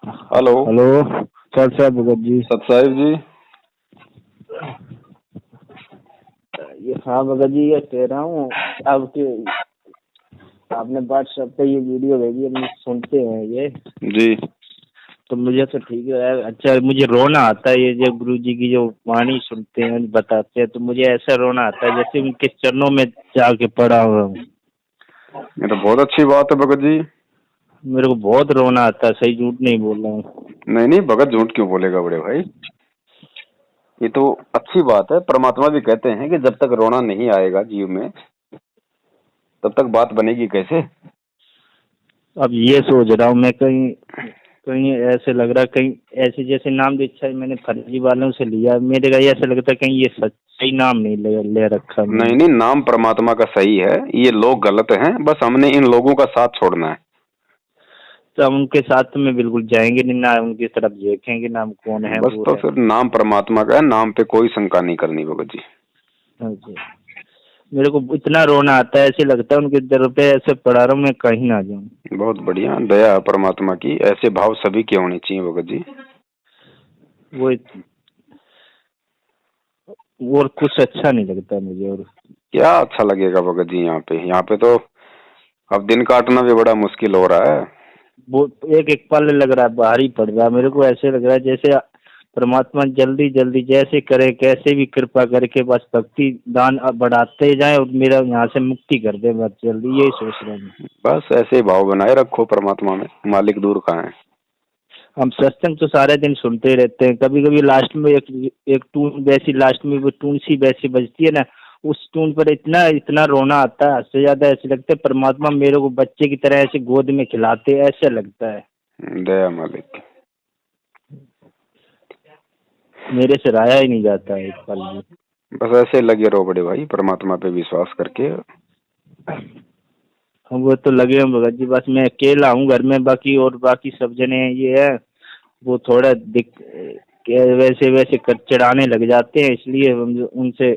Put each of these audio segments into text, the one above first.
Hello. Hello. Sir साहब भगत जी। सत साहिब जी। ये हाँ भगत जी, ये कह रहा हूँ आपके आपने व्हाट्सएप पे ये वीडियो भेजी, हम सुनते हैं ये। जी। तो मुझे तो ठीक है। अच्छा, मुझे रोना आता है ये जो गुरु जी की जो वाणी सुनते हैं बताते हैं, तो मुझे ऐसा रोना आता है जैसे उनके चरणों में जाके पड़ा हुआ हूँ। ये तो बहुत अच्छी बात है भगत जी। मेरे को बहुत रोना आता है, सही झूठ नहीं बोल रहा हूँ। नहीं नहीं, भगत झूठ क्यों बोलेगा बड़े भाई। ये तो अच्छी बात है। परमात्मा भी कहते हैं कि जब तक रोना नहीं आएगा जीव में तब तक बात बनेगी कैसे। अब ये सोच रहा हूँ मैं, कहीं कहीं ऐसे लग रहा, कहीं ऐसे जैसे नाम दीक्षा मैंने फर्जी वालों से लिया, मेरे को ऐसा लगता है कहीं ये सही नाम नहीं ले रखा नहीं मैंने। नहीं, नाम परमात्मा का सही है। ये लोग गलत हैं, बस हमने इन लोगों का साथ छोड़ना है। तो हम उनके साथ में बिल्कुल जाएंगे नहीं, ना उनकी तरफ देखेंगे, ना हम कौन है बस वो तो है। फिर नाम परमात्मा का है, नाम पे कोई शंका नहीं करनी भगत जी। हाँ जी। मेरे को इतना रोना आता है, ऐसे लगता है उनके दर पे ऐसे पड़ा रहा हूँ, मैं कहीं ना जाऊँ। बहुत बढ़िया, दया है परमात्मा की। ऐसे भाव सभी के होने चाहिए भगत जी। वो और कुछ अच्छा नहीं लगता मुझे। और क्या अच्छा लगेगा भगत जी। यहाँ पे तो अब दिन काटना भी बड़ा मुश्किल हो रहा है। वो एक एक पल लग रहा है भारी पड़ रहा है, मेरे को ऐसे लग रहा है जैसे परमात्मा जल्दी जल्दी जैसे करे, कैसे भी कृपा करके बस भक्ति दान बढ़ाते जाए और मेरा यहाँ से मुक्ति कर दे, बस जल्दी, यही सोच रहा हूँ। बस ऐसे ही भाव बनाए रखो परमात्मा में। मालिक दूर कहाँ है। हम सत्संग तो सारे दिन सुनते ही रहते हैं, कभी कभी लास्ट में एक एक टून वैसी, लास्ट में वो टून सी वैसी बजती है ना, उस टून पर इतना इतना रोना आता है, हद से ज्यादा ऐसे लगता है परमात्मा मेरे को बच्चे की तरह ऐसे गोद में खिलाते, ऐसा लगता है। दया मालिक। मेरे से रहाया ही नहीं जाता है एक पल भी। बस ऐसे लगे रहो बड़े भाई, परमात्मा पे विश्वास करके। हम वो तो लगे हैं भगत जी, बस मैं अकेला हूँ घर में, बाकी और बाकी सब जने ये है, वो थोड़ा वैसे वैसे कर चढ़ाने लग जाते हैं, इसलिए उनसे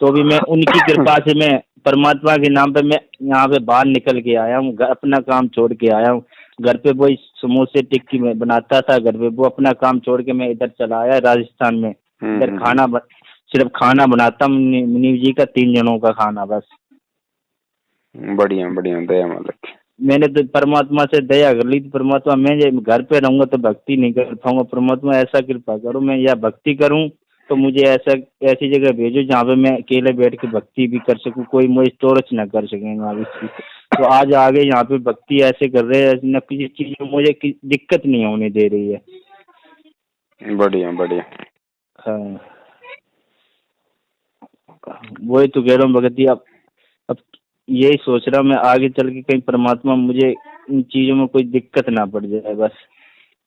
तो भी मैं उनकी कृपा से, मैं परमात्मा के नाम पे मैं यहाँ पे बाहर निकल के आया हूँ, अपना काम छोड़ के आया हूँ। घर पे वही समोसे टिक्की में बनाता था घर पे, वो अपना काम छोड़ के मैं इधर चला आया राजस्थान में। इधर सिर्फ खाना बनाता हूँ, मुनीव जी का 3 जनों का खाना बस। बढ़िया बढ़िया, दया मालिक। मैंने तो परमात्मा से दया कर ली थी, परमात्मा मैं जब घर पे रहूंगा तो भक्ति नहीं कर पाऊंगा, परमात्मा ऐसा कृपा करो मैं या भक्ति करूं तो मुझे ऐसा ऐसी जगह भेजो जहाँ पे मैं अकेले बैठ के भक्ति भी कर सकूं, कोई मुझे टॉर्च ना कर सकेगा इसकी। तो आज आगे यहाँ पे भक्ति ऐसे कर रहे हैं न, किसी चीज में मुझे दिक्कत नहीं होने दे रही है। बढ़िया बढ़िया। हाँ, वही तो कह रहा हूँ भगत जी। अब यही सोच रहा हूँ मैं, आगे चल के कहीं परमात्मा मुझे इन चीजों में कोई दिक्कत ना पड़ जाए बस।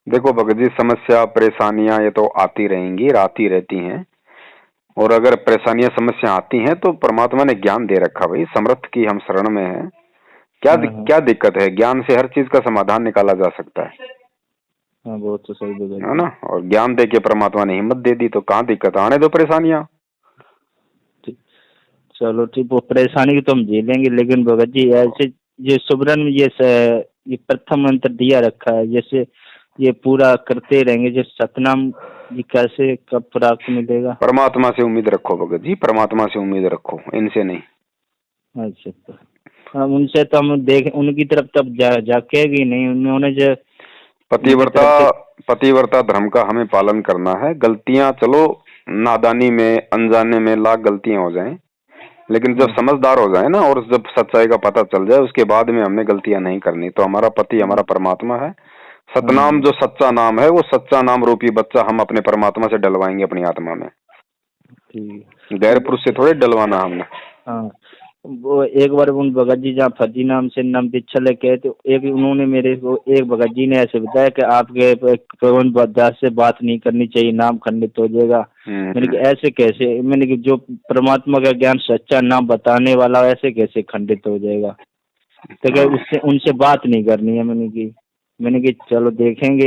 देखो भगत जी, समस्या परेशानियां ये तो आती रहेंगी, आती रहती हैं। और अगर परेशानियां समस्या आती हैं तो परमात्मा ने ज्ञान दे रखा भाई, समर्थ की हम शरण में है। हाँ हाँ। क्या दिक्कत है। ज्ञान से हर चीज का समाधान निकाला जा सकता हाँ, बहुत तो सही भगत है जी। ना। और ज्ञान दे के परमात्मा ने हिम्मत दे दी तो कहाँ दिक्कत। आने दो परेशानियां। ठीक। चलो ठीक, वो परेशानी की तो हम झेलेंगे, लेकिन भगत जी ऐसे ये सुबरन में ये प्रथम मंत्र दिया रखा है, जैसे ये पूरा करते रहेंगे, जैसे सतनाम, ये कैसे कब प्राप्त मिलेगा। परमात्मा से उम्मीद रखो भगत जी, परमात्मा से उम्मीद रखो, इनसे नहीं। अच्छा तो हम उनसे तो हम देख उनकी तरफ तब जाकेगी नहीं, उन्होंने जो उनकी पतिव्रता तरफ से। पतिव्रता धर्म का हमें पालन करना है। गलतियां चलो नादानी में अनजाने में लाख गलतियां हो जाएं, लेकिन जब हाँ समझदार हो जाए ना और जब सच्चाई का पता चल जाए उसके बाद में हमने गलतियां नहीं करनी। तो हमारा पति हमारा परमात्मा है। सतनाम हाँ। जो सच्चा नाम है, वो सच्चा नाम रूपी बच्चा हम अपने परमात्मा से डलवाएंगे अपनी आत्मा में। ठीक गैर है। पुरुष से थोड़े डलवाना हमने। हाँ, वो एक बार उन भगत जी जहाँ फर्जी नाम से नाम दीक्षा लेके, तो एक उन्होंने मेरे को, एक भगत जी ने ऐसे बताया कि आपके पवन दास से बात नहीं करनी चाहिए, नाम खंडित हो जाएगा। मैंने कि ऐसे कैसे, मैंने कि जो परमात्मा का ज्ञान सच्चा नाम बताने वाला ऐसे कैसे खंडित हो जाएगा। तो क्या हाँ। उससे उनसे बात नहीं करनी है। मैंने कि चलो देखेंगे,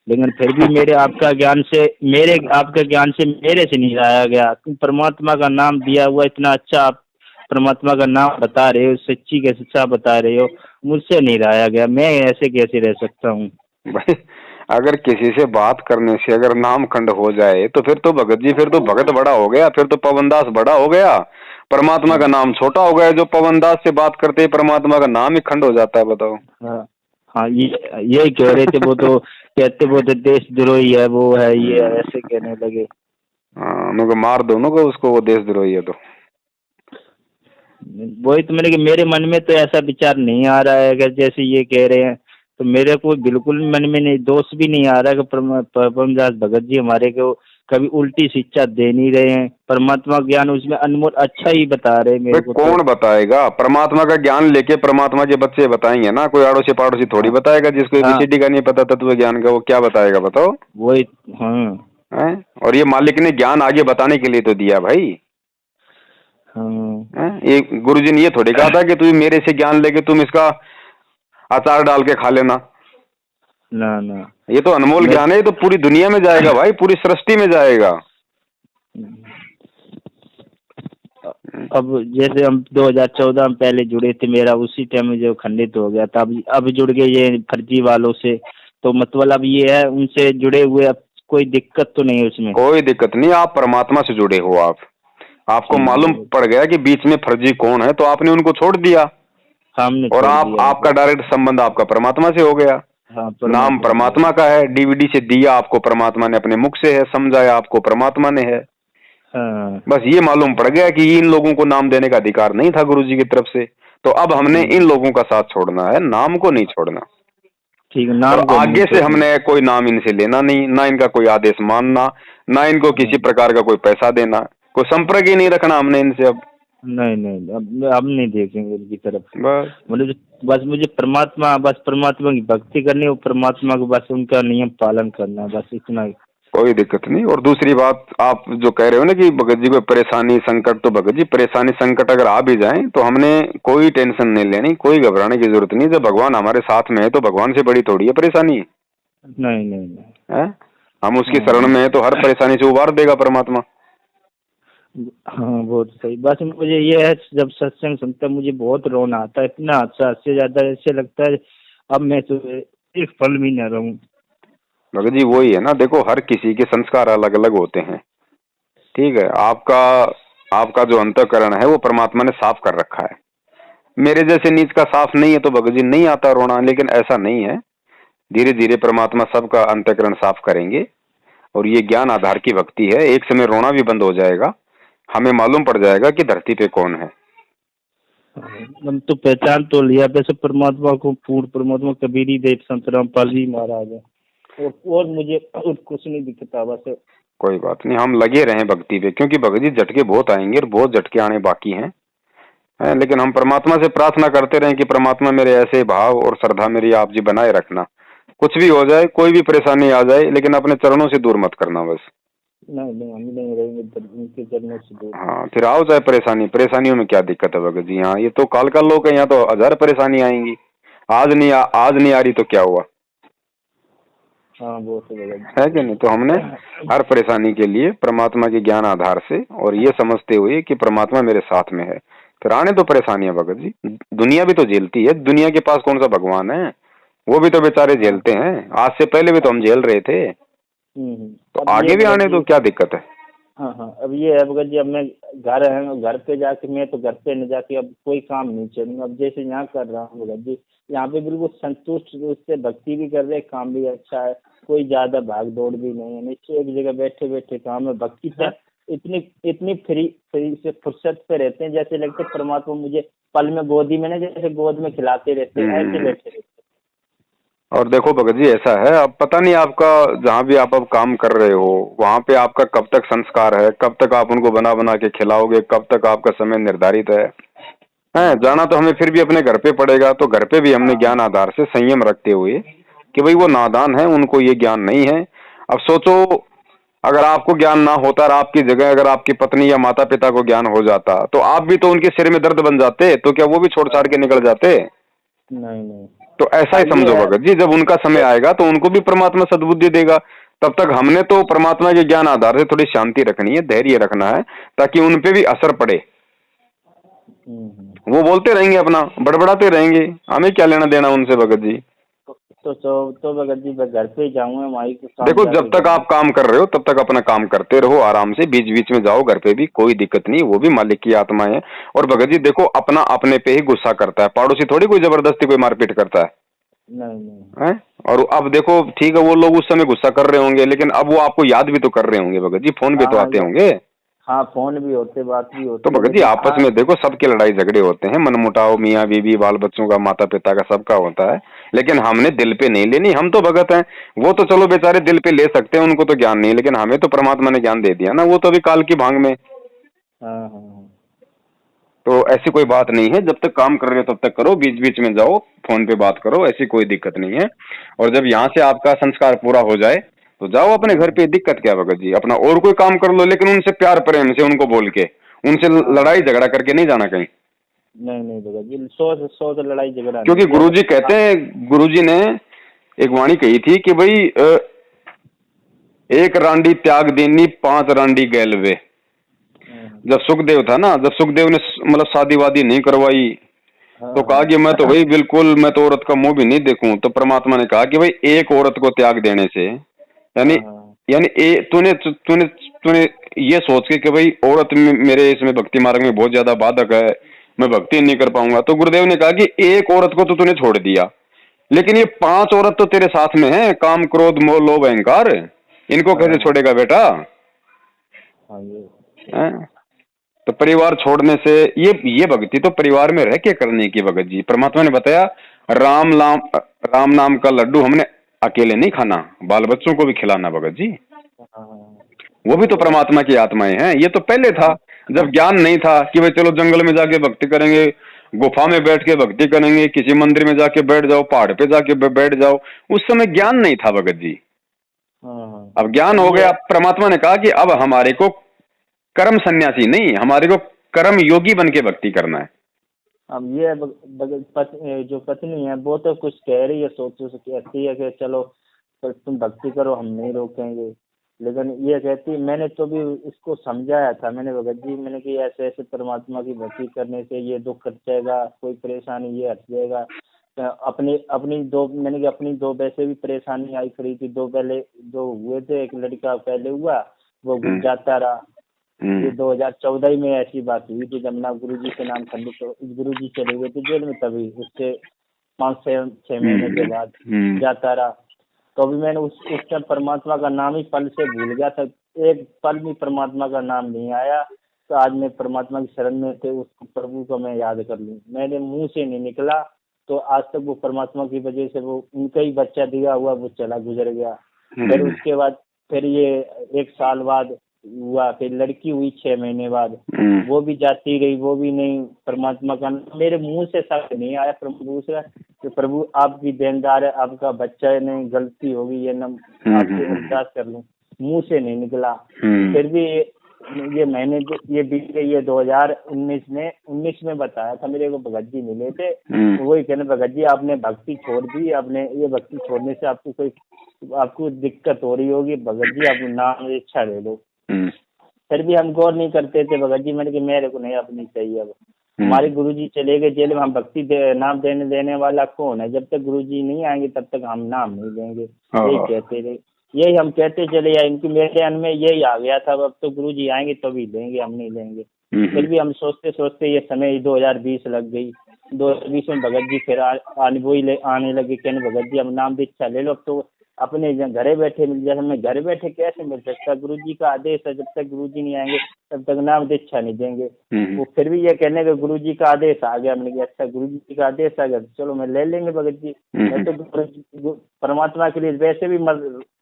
लेकिन फिर भी मेरे आपका ज्ञान से, मेरे आपके ज्ञान से मेरे से नहीं लाया गया। तुम परमात्मा का नाम दिया हुआ इतना अच्छा, आप परमात्मा का नाम बता रहे हो, सच्ची के सच्चा बता रहे हो, मुझसे नहीं लाया गया, मैं ऐसे कैसे रह सकता हूँ। भाई अगर किसी से बात करने से अगर नाम खंड हो जाए तो फिर तो भगत जी, फिर तो भगत बड़ा हो गया, फिर तो पवनदास बड़ा हो गया, परमात्मा का हाँ नाम छोटा हो गया। जो पवनदास से बात करते ही परमात्मा का नाम ही खंड हो जाता है, बताओ। हाँ हाँ, ये यही कह रहे थे वो तो, कहते वो तो देशद्रोही है, वो है, ये है, ऐसे कहने लगे। हाँ, उनको मार दो उनको, उसको, वो देशद्रोही है तो। वही तो मैंने कि मेरे मन में तो ऐसा विचार नहीं आ रहा है, अगर जैसे ये कह रहे हैं तो मेरे को बिल्कुल मन में नहीं, दोष भी नहीं आ रहा कि परमदास भगत जी हमारे को कभी उल्टी शिक्षा दे नहीं रहे हैं। परमात्मा ज्ञान उसमें अनमोल अच्छा ही बता रहे हैं भाई मेरे को तो। कौन बताएगा? परमात्मा का ज्ञान लेके परमात्मा के बच्चे बताएंगे ना, कोई आड़ोसी पाड़ोसी थोड़ी हाँ बताएगा। जिसको हाँ, एबीसीडी का नहीं पता तत्व ज्ञान का, वो क्या बताएगा बताओ? वही। हाँ हैं? और ये मालिक ने ज्ञान आगे बताने के लिए तो दिया भाई। हाँ। हैं? ये गुरुजी ने ये थोड़ी कहा था कि तू मेरे से ज्ञान लेके तुम इसका अचार डाल के खा लेना। ना ना। ये तो अनमोल मैं ज्ञान है, ये तो पूरी दुनिया में जाएगा भाई, पूरी सृष्टि में जाएगा। अब जैसे हम 2014 में पहले जुड़े थे, मेरा उसी टाइम में जो खंडित हो गया था, अब जुड़ गए ये फर्जी वालों से, तो मतलब अब ये है उनसे जुड़े हुए, अब कोई दिक्कत तो नहीं है उसमें। कोई दिक्कत नहीं, आप परमात्मा से जुड़े हो। आप, आपको ठीक मालूम है, पड़ गया कि बीच में फर्जी कौन है, तो आपने उनको छोड़ दिया हमने और छोड़ आप, दिया आपका उनको। डायरेक्ट संबंध आपका परमात्मा से हो गया। हाँ, नाम परमात्मा से हो परमात्मा गया। का है, डीवीडी से दिया आपको परमात्मा ने अपने मुख से है, समझाया आपको परमात्मा ने है। हाँ बस ये मालूम पड़ गया कि इन लोगों को नाम देने का अधिकार नहीं था गुरु जी की तरफ से, तो अब हमने इन लोगों का साथ छोड़ना है, नाम को नहीं छोड़ना। ठीक है, और नाम को नहीं आगे से छोड़ना। हमने कोई नाम इनसे लेना नहीं, ना इनका कोई आदेश मानना, ना इनको किसी हाँ, प्रकार का कोई पैसा देना, कोई संपर्क ही नहीं रखना हमने इनसे अब। नहीं नहीं, अब नहीं देखेंगे उनकी तरफ। बस मतलब बस मुझे परमात्मा, बस परमात्मा की भक्ति करनी और परमात्मा को बस उनका नियम पालन करना, बस इतना ही। कोई दिक्कत नहीं। और दूसरी बात, आप जो कह रहे हो ना कि भगत जी को परेशानी संकट, तो भगत जी परेशानी संकट अगर आ भी जाए तो हमने कोई टेंशन नहीं लेनी, कोई घबराने की जरूरत नहीं। जब भगवान हमारे साथ में है तो भगवान से बड़ी थोड़ी है परेशानी नहीं नहीं नहीं। है। हम उसकी शरण हाँ में है तो हर परेशानी से उबार देगा परमात्मा। हाँ, बहुत सही। बस मुझे ये है, जब सत्संग सुनता मुझे बहुत रोना आता है, इतना अच्छा, इससे ज्यादा ऐसे लगता है अब मैं तो एक पल भी न रहूं। भगत जी वही है ना, देखो हर किसी के संस्कार अलग अलग होते हैं, ठीक है। आपका, आपका जो अंतःकरण है वो परमात्मा ने साफ कर रखा है। मेरे जैसे नीच का साफ नहीं है तो भगत जी नहीं आता रोना, लेकिन ऐसा नहीं है। धीरे धीरे परमात्मा सबका अंतःकरण साफ करेंगे। और ये ज्ञान आधार की भक्ति है, एक समय रोना भी बंद हो जाएगा, हमें मालूम पड़ जाएगा कि धरती पे कौन है। हम तो पहचान तो लिया वैसे परमात्मा को, पूर्ण परमात्मा कबीरी देव संत रामपाल जी महाराज है, और मुझे और कुछ नहीं दिखता बस। कोई बात नहीं, हम लगे रहें भक्ति पे, क्योंकि भगत जी झटके बहुत आएंगे और बहुत झटके आने बाकी हैं, है? लेकिन हम परमात्मा से प्रार्थना करते रहें कि परमात्मा मेरे ऐसे भाव और श्रद्धा मेरी आप जी बनाए रखना। कुछ भी हो जाए, कोई भी परेशानी आ जाए, लेकिन अपने चरणों से दूर मत करना बस। नहीं नहीं, हम नहीं रहेंगे उनके चरणों से दूर। हाँ, फिर आओ चाहे परेशानी, परेशानियों में क्या दिक्कत है भगत जी? हाँ, ये तो काल का लोक है, यहाँ तो हजार परेशानी आएंगी। आज नहीं आ रही तो क्या हुआ, हाँ वो तो है कि नहीं? तो हमने हर परेशानी के लिए परमात्मा के ज्ञान आधार से और ये समझते हुए कि परमात्मा मेरे साथ में है, फिर आने तो परेशानियां भगत जी। दुनिया भी तो झेलती है, दुनिया के पास कौन सा भगवान है? वो भी तो बेचारे हाँ। झेलते हैं, आज से पहले भी तो हम झेल रहे थे, तो अब ये आगे भी भगत आने तो जी, क्या दिक्कत है? हाँ हाँ, अब ये है भगत जी, अब मैं घर है, घर पे जाके मैं तो घर पे न जाके अब कोई काम नहीं चलूंगा। अब जैसे यहाँ कर रहा हूँ भगत जी, यहाँ पे बिल्कुल संतुष्ट रूप से भक्ति भी कर रहे, काम भी अच्छा है, कोई ज्यादा भाग दौड़ भी नहीं है, नीचे एक जगह बैठे बैठे काम है, भक्ति से इतनी इतनी फ्री फ्री से फुर्सत पे रहते हैं, जैसे लगता है परमात्मा मुझे पल में गोदी में ना, जैसे गोद में खिलाते रहते हैं, ऐसे बैठे रहते और देखो भगत जी ऐसा है, अब पता नहीं आपका, जहाँ भी आप अब काम कर रहे हो वहाँ पे आपका कब तक संस्कार है, कब तक आप उनको बना बना के खिलाओगे, कब तक आपका समय निर्धारित है? हैं, हैं। जाना तो हमें फिर भी अपने घर पे पड़ेगा, तो घर पे भी हमने हाँ ज्ञान आधार से संयम रखते हुए कि भाई वो नादान है, उनको ये ज्ञान नहीं है। अब सोचो, अगर आपको ज्ञान ना होता और आपकी जगह अगर आपकी पत्नी या माता पिता को ज्ञान हो जाता तो आप भी तो उनके सिर में दर्द बन जाते, तो क्या वो भी छोड़ छाड़ के निकल जाते? नहीं नहीं। तो ऐसा ही अब समझो ये है, भगत जी, जब उनका समय आएगा तो उनको भी परमात्मा सद्बुद्धि देगा। तब तक हमने तो परमात्मा के ज्ञान आधार से थोड़ी शांति रखनी है, धैर्य रखना है, ताकि उन पे भी असर पड़े। वो बोलते रहेंगे, अपना बड़बड़ाते रहेंगे, हमें क्या लेना देना उनसे भगत जी? तो भगत जी मैं घर पे ही जाऊंगा, वहीं को काम देखो, जाके जब तक आप काम कर रहे हो तब तक अपना काम करते रहो आराम से, बीच बीच में जाओ घर पे भी, कोई दिक्कत नहीं, वो भी मालिक की आत्मा है। और भगत जी देखो, अपना अपने पे ही गुस्सा करता है, पड़ोसी थोड़ी कोई जबरदस्ती कोई मारपीट करता नहीं नहीं। है? और अब देखो, ठीक है वो लोग उस समय गुस्सा कर रहे होंगे, लेकिन अब वो आपको याद भी तो कर रहे होंगे भगत जी, फोन भी हाँ तो हाँ आते होंगे। हाँ, फोन भी होते, बात भी तो होती है, भगत जी लेकिन आपस में देखो सबके लड़ाई झगड़े होते हैं, मनमुटाव मियाँ बीवी बाल बच्चों का माता पिता का सबका होता है, लेकिन हमने दिल पे नहीं लेनी। हम तो भगत हैं, वो तो चलो बेचारे दिल पे ले सकते हैं, उनको तो ज्ञान नहीं, लेकिन हमें तो परमात्मा ने ज्ञान दे दिया ना, वो तो अभी काल की भांग में। हाँ हाँ हाँ। तो ऐसी कोई बात नहीं है, जब तक काम कर रहे हो तब तक करो, बीच बीच में जाओ फोन पे बात करो, ऐसी कोई दिक्कत नहीं है। और जब यहाँ से आपका संस्कार पूरा हो जाए तो जाओ अपने घर पे, दिक्कत क्या भगत जी, अपना और कोई काम कर लो, लेकिन उनसे प्यार प्रेम से उनको बोल के, उनसे हाँ हाँ। लड़ाई झगड़ा करके नहीं जाना कहीं। नहीं नहीं भगत जी, सौ से लड़ाई झगड़ा क्योंकि नहीं गुरुजी कहते हैं, गुरुजी ने एक वाणी कही थी कि भाई एक रांडी त्याग देनी, 5 रांडी गैलवे। जब सुखदेव था ना, जब सुखदेव ने मतलब शादी वादी नहीं करवाई, हाँ तो कहा हाँ कि मैं तो भाई बिल्कुल, मैं तो औरत का मुंह भी नहीं देखूं। तो परमात्मा ने कहा कि भाई एक औरत को त्याग देने से, यानी हाँ हाँ यानी तूने तूने तूने ये सोच के कि भाई औरत मेरे इसमें भक्ति मार्ग में बहुत ज्यादा बाधक है, मैं भक्ति नहीं कर पाऊंगा, तो गुरुदेव ने कहा कि एक औरत को तो तूने छोड़ दिया, लेकिन ये 5 औरत तो तेरे साथ में है, काम क्रोध मोह लोभ अहंकार, इनको कैसे हाँ छोड़ेगा बेटा? हाँ, हैं? तो परिवार छोड़ने से, ये भक्ति तो परिवार में रह के करने की भगत जी। परमात्मा ने बताया, राम नाम राम नाम का लड्डू हमने अकेले नहीं खाना, बाल बच्चों को भी खिलाना भगत जी। हाँ हाँ। वो भी तो परमात्मा की आत्माएं हैं। ये तो पहले था, जब ज्ञान नहीं था कि भाई चलो जंगल में जाके भक्ति करेंगे, गुफा में बैठ के भक्ति करेंगे, किसी मंदिर में जाके बैठ जाओ, पहाड़ पे जाके बैठ जाओ, उस समय ज्ञान नहीं था भगत जी। हाँ हाँ। अब ज्ञान अब हो ये गया, परमात्मा ने कहा कि अब हमारे को कर्म सन्यासी नहीं, हमारे को कर्म योगी बन के भक्ति करना है। अब ये जो पत्नी है वो तो कुछ कह रही है, सोचो से कहती है कि चलो तो तुम भक्ति करो, हम नहीं रोकेंगे, लेकिन ये कहती, मैंने तो भी इसको समझाया था, मैंने भगत जी, मैंने कि ऐसे ऐसे परमात्मा की भक्ति करने से ये दुख हट जाएगा, कोई परेशानी ये हट जाएगा। अपनी अपनी दो, मैंने कि अपनी दो वैसे भी परेशानी आई खड़ी थी, दो पहले दो हुए थे, एक लड़का पहले हुआ वो जाता रहा। ये 2014 में ऐसी बात हुई थी, जब ना गुरुजी के नाम खंडित, तो गुरुजी चले गए थे जेल में, तभी उससे 5 से 6 महीने के बाद जाता रहा। तो अभी मैंने उस टाइम परमात्मा का नाम ही पल से भूल गया था, एक पल भी परमात्मा का नाम नहीं आया। तो आज मैं परमात्मा की शरण में थे, उस प्रभु को मैं याद कर लूं, मेरे मुंह से नहीं निकला, तो आज तक वो परमात्मा की वजह से वो उनका ही बच्चा दिया हुआ वो चला गुजर गया। फिर उसके बाद फिर ये 1 साल बाद हुआ, फिर लड़की हुई 6 महीने बाद, वो भी जाती रही, वो भी नहीं, परमात्मा का मेरे मुंह से शब्द नहीं आया प्रभु से कि प्रभु आपकी देनदार है, आपका बच्चा है, नहीं गलती होगी ये न आपसे अरदास कर लूं, मुंह से नहीं निकला। फिर भी ये मैंने ये बीते ये 2019 में बताया था, मेरे को भगत जी मिले थे, तो वही कहने, भगत जी आपने भक्ति छोड़ दी, आपने ये भक्ति छोड़ने से आपको दिक्कत हो रही होगी, भगत जी आप नाम इच्छा ले लो। फिर भी हम गौर नहीं करते थे भगत जी, मैंने कि मेरे को नहीं अपनी चाहिए। अब हमारे गुरुजी चले गए जेल में, हम भक्ति नाम देने वाला कौन है? जब तक गुरुजी नहीं आएंगे तब तक हम नाम नहीं देंगे, यही कहते रहे, यही हम कहते चले आए। इनकी मेरे मन में यही आ गया था, अब तो गुरुजी आएंगे तभी देंगे, हम नहीं देंगे। फिर भी हम सोचते सोचते ये समय 2020 लग गई, 2020 में भगत जी फिर आने लगे, कहने भगत जी अब नाम दीक्षा ले लो, अब तो अपने घरे बैठे मिल जाए। हमें घर बैठे कैसे मिल सकता, गुरुजी का आदेश है, जब तक गुरुजी नहीं आएंगे तब तक नाम दीक्षा नहीं देंगे। वो फिर भी ये कहने के गुरुजी का आदेश आ गया, मैंने कहा अच्छा गुरुजी का आदेश आ गया चलो मैं ले लेंगे भगत जी। मैं तो परमात्मा के लिए वैसे भी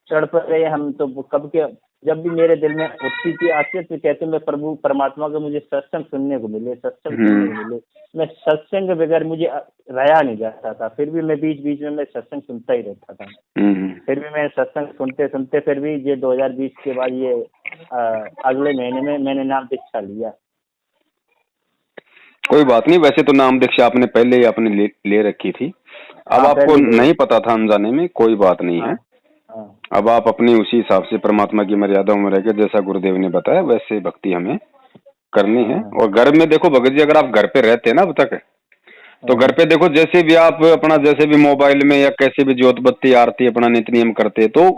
चढ़ पर रहे हम, तो कब के जब भी मेरे दिल में उठती थी आते थे, कहते मैं प्रभु परमात्मा का मुझे सत्संग सुनने को मिले, सत्संग सुनने को मिले। मैं सत्संग बगैर मुझे रहा नहीं जाता था, फिर भी मैं बीच बीच में मैं सत्संग सुनता ही रहता था। फिर भी मैं सत्संग सुनते सुनते फिर भी ये 2020 के बाद ये अगले महीने में मैंने नाम दीक्षा लिया। कोई बात नहीं, वैसे तो नाम दीक्षा आपने पहले ही आपने ले रखी थी, अब आपको नहीं पता था अनजाने में, कोई बात नहीं है। अब आप अपनी उसी हिसाब से परमात्मा की मर्यादाओं में रहकर, जैसा गुरुदेव ने बताया वैसे भक्ति हमें करनी है। और घर में देखो भगत जी, अगर आप घर पे रहते ना अब तक, तो घर पे देखो, जैसे भी आप अपना जैसे भी मोबाइल में या कैसे भी ज्योत बत्ती आरती अपना नित्य नियम करते, तो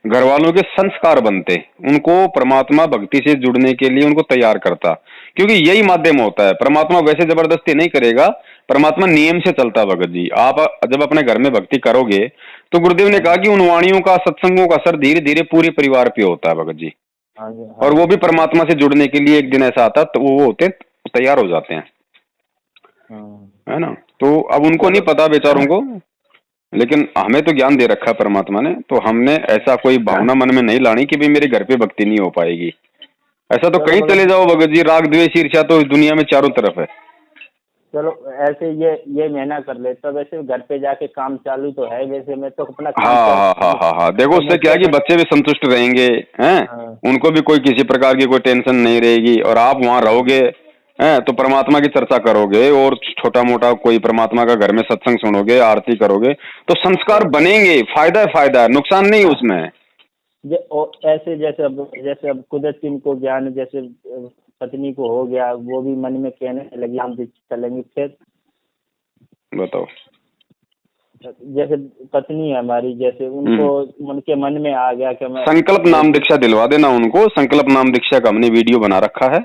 घर वालों के संस्कार बनते, उनको परमात्मा भक्ति से जुड़ने के लिए उनको तैयार करता, क्योंकि यही माध्यम होता है। परमात्मा वैसे जबरदस्ती नहीं करेगा, परमात्मा नियम से चलता। भगत जी, आप जब अपने घर में भक्ति करोगे तो गुरुदेव ने कहा कि उन वाणियों का, सत्संगों का असर धीरे धीरे पूरे परिवार पे होता है भगत जी। हाँ जी, और हाँ वो जी। भी परमात्मा से जुड़ने के लिए एक दिन ऐसा आता तो वो होते तैयार हो जाते हैं, हाँ। है ना। तो अब उनको नहीं चलो। पता बेचारों को, लेकिन हमें तो ज्ञान दे रखा है परमात्मा ने, तो हमने ऐसा कोई भावना मन में नहीं लानी कि भाई मेरे घर पे भक्ति नहीं हो पाएगी। ऐसा तो चलो कहीं भगत चले जी। जाओ भगत जी, राग द्वेष ईर्ष्या तो इस दुनिया में चारों तरफ है। चलो, ऐसे ये महीना कर लेता, वैसे घर पे जाके काम चालू तो है, वैसे मैं तो अपना काम हाँ कर। हाँ हाँ हाँ हाँ, देखो तो उससे मैं क्या है कि कैसे। बच्चे भी संतुष्ट रहेंगे, हैं, हाँ। उनको भी कोई किसी प्रकार की कोई टेंशन नहीं रहेगी, और आप वहां रहोगे, हैं, तो परमात्मा की चर्चा करोगे और छोटा मोटा कोई परमात्मा का घर में सत्संग सुनोगे, आरती करोगे, तो संस्कार बनेंगे। फायदा है, फायदा है, नुकसान नहीं उसमें। ऐसे जैसे अब कुदरती इनको ज्ञान, जैसे पत्नी को हो गया, वो भी मन में कहने लगी हम भी चलेंगे, फिर बताओ। जैसे पत्नी है हमारी, जैसे उनको उनके मन में आ गया कि मैं संकल्प नाम बेटी। दीक्षा दिलवा देना उनको। संकल्प नाम दीक्षा का हमने वीडियो बना रखा है।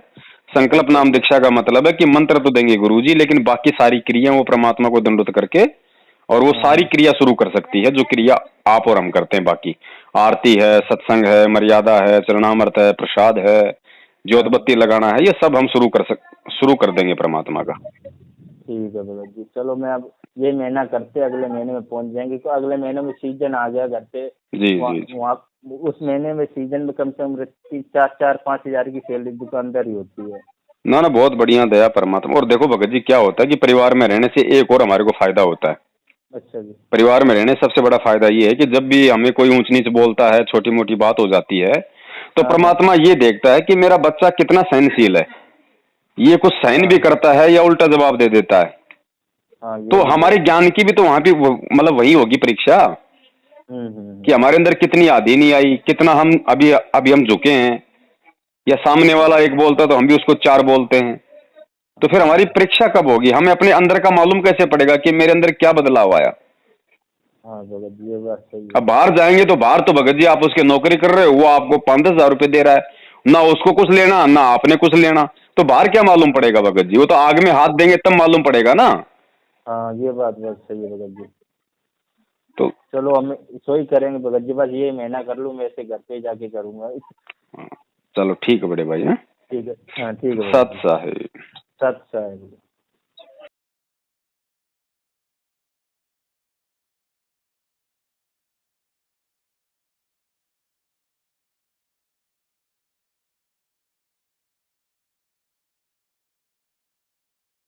संकल्प अच्छा नाम अच्छा। दीक्षा का मतलब है कि मंत्र तो देंगे गुरुजी, लेकिन बाकी सारी क्रिया वो परमात्मा को दंडोत करके, और वो हाँ सारी हाँ। क्रिया शुरू कर सकती है जो क्रिया आप और हम करते हैं। बाकी आरती है, सत्संग है, मर्यादा है, चरणामृत है, प्रसाद है, ज्योत हाँ बत्ती लगाना है, ये सब हम शुरू कर देंगे परमात्मा का। ठीक है भगत जी। चलो, मैं अब ये महीना करते अगले महीने में पहुंच जाएंगे, तो अगले महीने में सीजन आ गया घर पे। जी जी जी। वहाँ उस महीने में सीजन में कम से कम 4-5 हज़ार की सैलरी दुकानदार ही होती है। ना ना, बहुत बढ़िया दया परमात्मा। और देखो भगत जी, क्या होता है कि परिवार में रहने से एक और हमारे को फायदा होता है। अच्छा जी। परिवार में रहने सबसे बड़ा फायदा ये है कि जब भी हमें कोई ऊंच नीच बोलता है, छोटी मोटी बात हो जाती है, तो हाँ हाँ परमात्मा ये देखता है कि मेरा बच्चा कितना सहनशील है, ये कुछ सहन भी हाँ करता है या उल्टा जवाब दे देता है। हाँ, ये तो भी हमारे भगत। ज्ञान की भी तो वहां भी मतलब वही होगी परीक्षा, कि हमारे अंदर कितनी आधी नहीं आई, कितना हम अभी अभी हम झुके हैं, या सामने वाला एक बोलता तो हम भी उसको चार बोलते हैं। तो फिर हमारी हाँ परीक्षा कब होगी? हमें अपने अंदर का मालूम कैसे पड़ेगा कि मेरे अंदर क्या बदलाव आया? हाँ भगत जी, ये बात सही अब है। बाहर जाएंगे तो बाहर तो भगत जी आप उसके नौकरी कर रहे हो, वो आपको 5-10 हज़ार रुपए दे रहा है, ना उसको कुछ लेना ना आपने कुछ लेना, तो बाहर क्या मालूम पड़ेगा भगत जी? वो तो आग में हाथ देंगे तब मालूम पड़ेगा ना। हाँ, ये बात सही है भगत जी। तो चलो, हम सो ही करेंगे भगत जी, बस ये महीना कर लूँ, मैं ऐसे घर पे जाके करूँगा। हाँ, चलो ठीक है बड़े भाई। हाँ, ठीक है। हाँ ठीक है भगत सत जी। साहिब। सत साहिब।